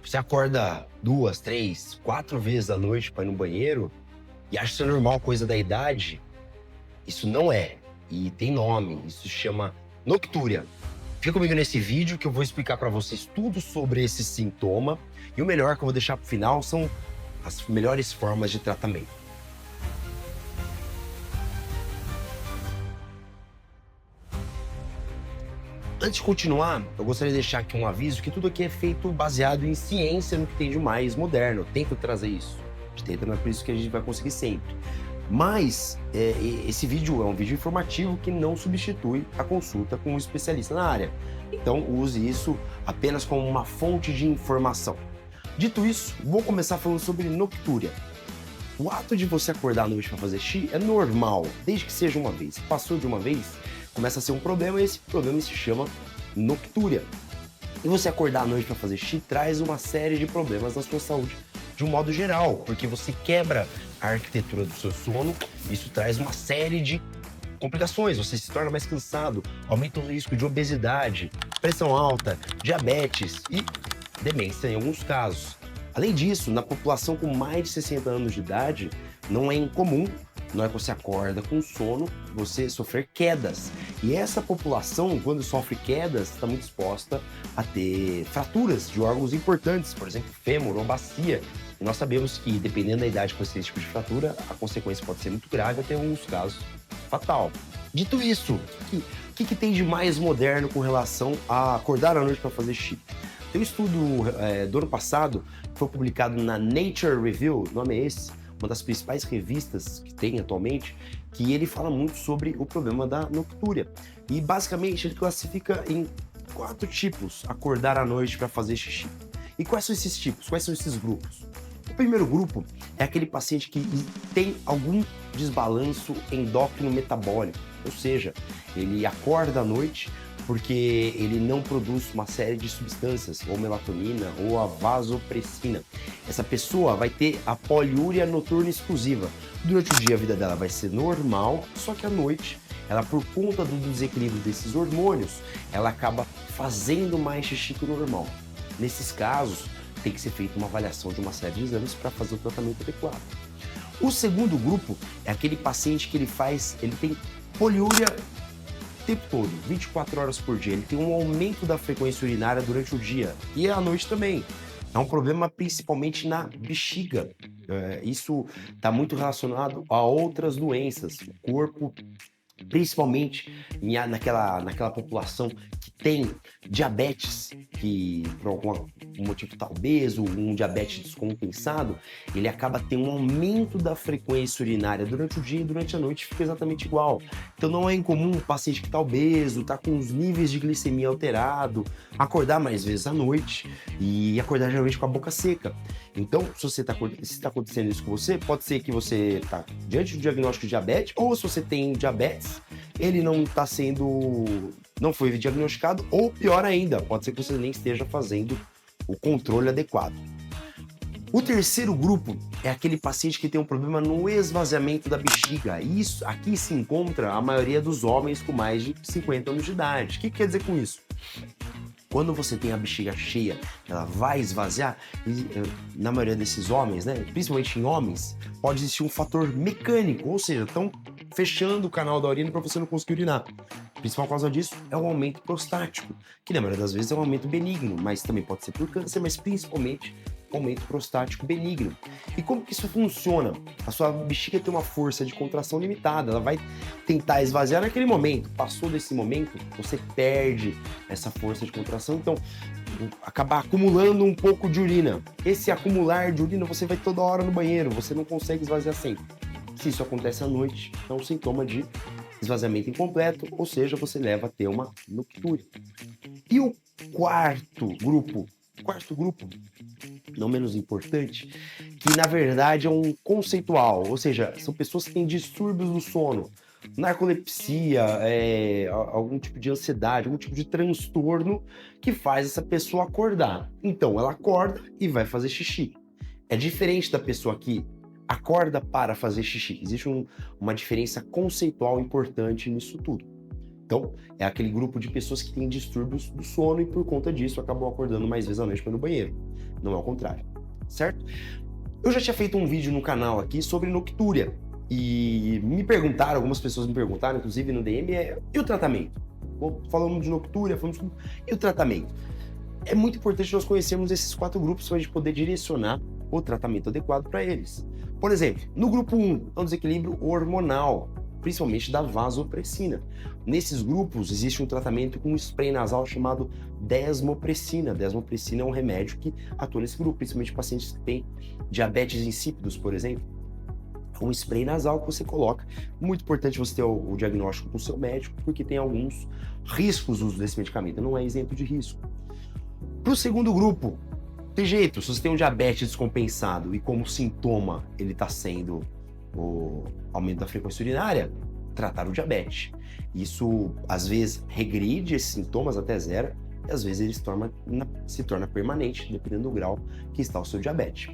Você acorda 2, 3, 4 vezes à noite para ir no banheiro e acha isso normal, coisa da idade? Isso não é. E tem nome, isso se chama noctúria. Fica comigo nesse vídeo que eu vou explicar para vocês tudo sobre esse sintoma. E o melhor que eu vou deixar para o final são as melhores formas de tratamento. Antes de continuar, eu gostaria de deixar aqui um aviso que tudo aqui é feito baseado em ciência, no que tem de mais moderno. Eu tento trazer isso. A gente tenta, não é por isso que a gente vai conseguir sempre. Mas esse vídeo é um vídeo informativo que não substitui a consulta com um especialista na área. Então use isso apenas como uma fonte de informação. Dito isso, vou começar falando sobre noctúria. O ato de você acordar à noite para fazer xixi é normal, desde que seja uma vez. Passou de uma vez, começa a ser um problema e esse problema se chama noctúria. E você acordar à noite para fazer xixi traz uma série de problemas na sua saúde de um modo geral, porque você quebra a arquitetura do seu sono, isso traz uma série de complicações, você se torna mais cansado, aumenta o risco de obesidade, pressão alta, diabetes e demência em alguns casos. Além disso, na população com mais de 60 anos de idade, não é incomum, na hora que você acorda com sono, você sofrer quedas. E essa população, quando sofre quedas, está muito exposta a ter fraturas de órgãos importantes, por exemplo, fêmur ou bacia. E nós sabemos que, dependendo da idade com esse tipo de fratura, a consequência pode ser muito grave, até em alguns casos, fatal. Dito isso, o que tem de mais moderno com relação a acordar à noite para fazer xixi? Tem um estudo do ano passado, que foi publicado na Nature Review, o nome é esse, uma das principais revistas que tem atualmente, que ele fala muito sobre o problema da noctúria. E basicamente ele classifica em 4 tipos acordar à noite para fazer xixi. E quais são esses tipos? Quais são esses grupos? O primeiro grupo é aquele paciente que tem algum desbalanço endócrino metabólico, ou seja, ele acorda à noite porque ele não produz uma série de substâncias, ou melatonina, ou a vasopressina. Essa pessoa vai ter a poliúria noturna exclusiva. Durante o dia a vida dela vai ser normal, só que à noite, ela por conta do desequilíbrio desses hormônios, ela acaba fazendo mais xixi que o normal. Nesses casos, tem que ser feita uma avaliação de uma série de exames para fazer o tratamento adequado. O segundo grupo é aquele paciente que ele tem poliúria o tempo todo, 24 horas por dia. Ele tem um aumento da frequência urinária durante o dia e à noite também. É um problema principalmente na bexiga. Isso está muito relacionado a outras doenças. O corpo, principalmente naquela população que tem diabetes, que por algum motivo está obeso, um diabetes descompensado, ele acaba tendo um aumento da frequência urinária durante o dia e durante a noite fica exatamente igual. Então não é incomum um paciente que está obeso, está com os níveis de glicemia alterado, acordar mais vezes à noite e acordar geralmente com a boca seca. Então, se está acontecendo isso com você, pode ser que você está diante do diagnóstico de diabetes, ou se você tem diabetes, ele não foi diagnosticado, ou pior ainda, pode ser que você nem esteja fazendo o controle adequado. O terceiro grupo é aquele paciente que tem um problema no esvaziamento da bexiga. Isso aqui se encontra a maioria dos homens com mais de 50 anos de idade. O que quer dizer com isso? Quando você tem a bexiga cheia, ela vai esvaziar, e na maioria desses homens, né, principalmente em homens, pode existir um fator mecânico, ou seja, estão fechando o canal da urina para você não conseguir urinar. A principal causa disso é o aumento prostático, que na maioria das vezes é um aumento benigno, mas também pode ser por câncer, mas principalmente aumento prostático benigno. E como que isso funciona? A sua bexiga tem uma força de contração limitada, ela vai tentar esvaziar naquele momento. Passou desse momento, você perde essa força de contração, então acaba acumulando um pouco de urina. Esse acumular de urina, você vai toda hora no banheiro, você não consegue esvaziar sempre. Se isso acontece à noite, é um sintoma de esvaziamento incompleto, ou seja, você leva a ter uma noctúria. E o quarto grupo, não menos importante, que na verdade é um conceitual, ou seja, são pessoas que têm distúrbios do sono, narcolepsia, algum tipo de ansiedade, algum tipo de transtorno que faz essa pessoa acordar. Então, ela acorda e vai fazer xixi. É diferente da pessoa que acorda para fazer xixi. Existe uma diferença conceitual importante nisso tudo. Então, é aquele grupo de pessoas que têm distúrbios do sono e por conta disso acabam acordando mais vezes à noite para ir no banheiro. Não é o contrário, certo? Eu já tinha feito um vídeo no canal aqui sobre noctúria e me perguntaram, algumas pessoas me perguntaram, inclusive no DM, e o tratamento? Falamos de noctúria, e o tratamento? É muito importante nós conhecermos esses 4 grupos para a gente poder direcionar o tratamento adequado para eles. Por exemplo, no grupo 1, é um desequilíbrio hormonal, principalmente da vasopressina. Nesses grupos, existe um tratamento com um spray nasal chamado desmopressina. Desmopressina é um remédio que atua nesse grupo, principalmente pacientes que têm diabetes insípidos, por exemplo. Um spray nasal que você coloca. Muito importante você ter o diagnóstico com o seu médico, porque tem alguns riscos do uso desse medicamento, não é isento de risco. Para o segundo grupo, tem jeito, se você tem um diabetes descompensado e como sintoma ele está sendo o aumento da frequência urinária, tratar o diabetes. Isso, às vezes, regride esses sintomas até zero e, às vezes, ele se torna permanente, dependendo do grau que está o seu diabetes.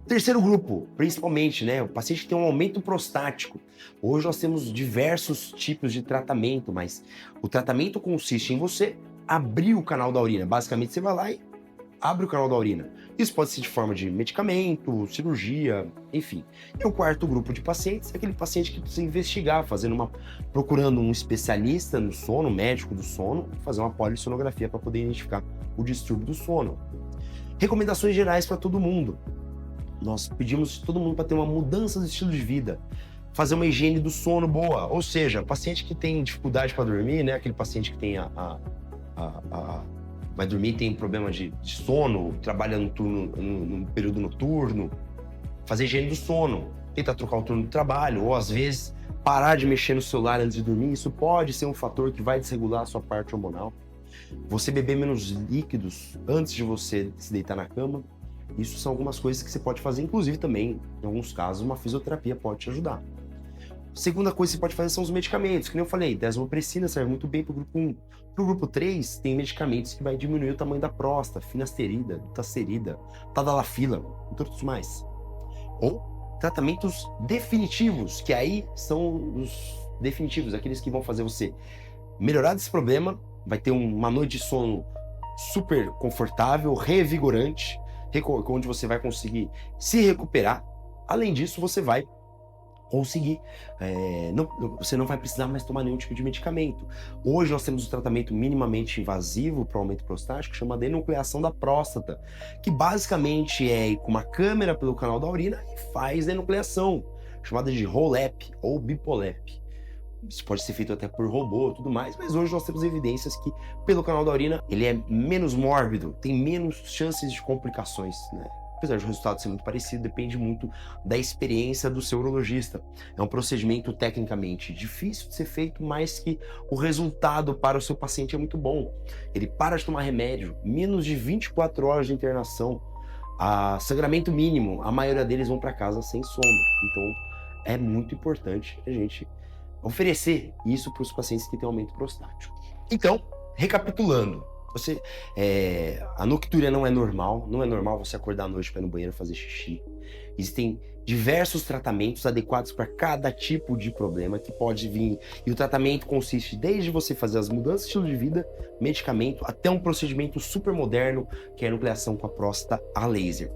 Terceiro grupo, principalmente, o paciente que tem um aumento prostático. Hoje nós temos diversos tipos de tratamento, mas o tratamento consiste em você abrir o canal da urina. Basicamente, você vai lá e abre o canal da urina. Isso pode ser de forma de medicamento, cirurgia, enfim. E o quarto grupo de pacientes é aquele paciente que precisa investigar, procurando um especialista no sono, médico do sono, fazer uma polissonografia para poder identificar o distúrbio do sono. Recomendações gerais para todo mundo. Nós pedimos todo mundo para ter uma mudança de estilo de vida, fazer uma higiene do sono boa, ou seja, paciente que tem dificuldade para dormir, aquele paciente que tem vai dormir, tem problema de sono, trabalha no período noturno, fazer higiene do sono, tentar trocar o turno do trabalho, ou às vezes parar de mexer no celular antes de dormir, isso pode ser um fator que vai desregular a sua parte hormonal. Você beber menos líquidos antes de você se deitar na cama, isso são algumas coisas que você pode fazer, inclusive também, em alguns casos, uma fisioterapia pode te ajudar. Segunda coisa que você pode fazer são os medicamentos, que nem eu falei, desmopressina serve muito bem para o grupo 1. Para o grupo 3, tem medicamentos que vai diminuir o tamanho da próstata, finasterida, dutasterida, tadalafila, entre outros mais. Ou tratamentos definitivos, que aí são os definitivos, aqueles que vão fazer você melhorar desse problema, vai ter uma noite de sono super confortável, revigorante, onde você vai conseguir se recuperar. Além disso, você vai conseguir, você não vai precisar mais tomar nenhum tipo de medicamento. Hoje nós temos um tratamento minimamente invasivo para o aumento prostático, chamado enucleação da próstata, que basicamente é ir com uma câmera pelo canal da urina e faz a enucleação, chamada de Rolap ou Bipolap. Isso pode ser feito até por robô e tudo mais, mas hoje nós temos evidências que pelo canal da urina ele é menos mórbido, tem menos chances de complicações, Apesar de o resultado ser muito parecido, depende muito da experiência do seu urologista. É um procedimento tecnicamente difícil de ser feito, mas que o resultado para o seu paciente é muito bom. Ele para de tomar remédio, menos de 24 horas de internação, sangramento mínimo, a maioria deles vão para casa sem sono. Então é muito importante a gente oferecer isso para os pacientes que têm aumento prostático. Então, recapitulando, a noctúria não é normal você acordar à noite para ir no banheiro fazer xixi. Existem diversos tratamentos adequados para cada tipo de problema que pode vir, e o tratamento consiste desde você fazer as mudanças de estilo de vida, medicamento, até um procedimento super moderno, que é a enucleação com a próstata a laser.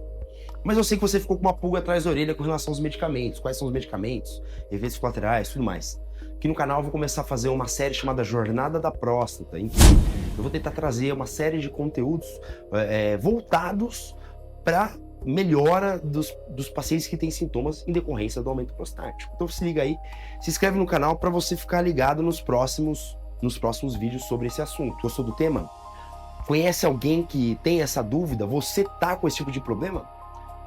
Mas eu sei que você ficou com uma pulga atrás da orelha com relação aos medicamentos. Quais são os medicamentos, efeitos colaterais, tudo mais. Aqui no canal eu vou começar a fazer uma série chamada Jornada da Próstata, em que eu vou tentar trazer uma série de conteúdos voltados para melhora dos pacientes que têm sintomas em decorrência do aumento prostático. Então se liga aí, se inscreve no canal para você ficar ligado nos próximos vídeos sobre esse assunto. Gostou do tema? Conhece alguém que tem essa dúvida? Você tá com esse tipo de problema?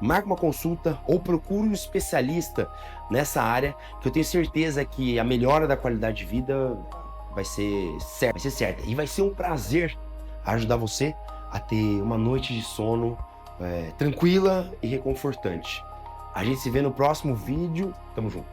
Marque uma consulta ou procure um especialista nessa área, que eu tenho certeza que a melhora da qualidade de vida vai ser certa. E vai ser um prazer ajudar você a ter uma noite de sono tranquila e reconfortante. A gente se vê no próximo vídeo. Tamo junto.